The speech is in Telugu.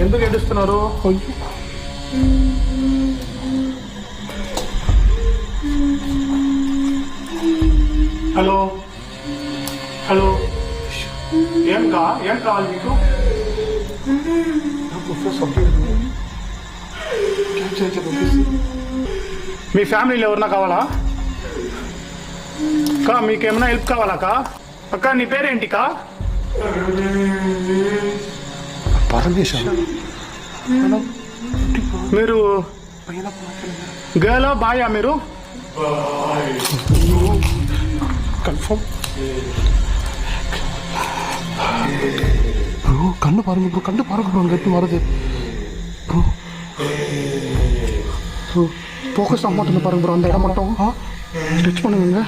ఎందుకు ఏడుస్తున్నారు? హలో హలో, ఏం కావాలి మీకు? మీ ఫ్యామిలీలో ఎవరన్నా కావాలా? అక్క మీకేమైనా హెల్ప్ కావాలా? అక్క నీ పేరేంటి? పరమేశ్వర, మీరు గర్లా బాయా? మీరు కన్ఫర్మ్ ப்ரோ. கண்ணு பாருங்க ப்ரோ, கண்ணு பாருங்க ப்ரோ, கட்டி வருது ப்ரோ. ப்ரோ ஃபோக்கஸ் ஆக மாட்டேன்னு பாருங்க ப்ரோ, அந்த இடம் மட்டும் டச் பண்ணுங்க.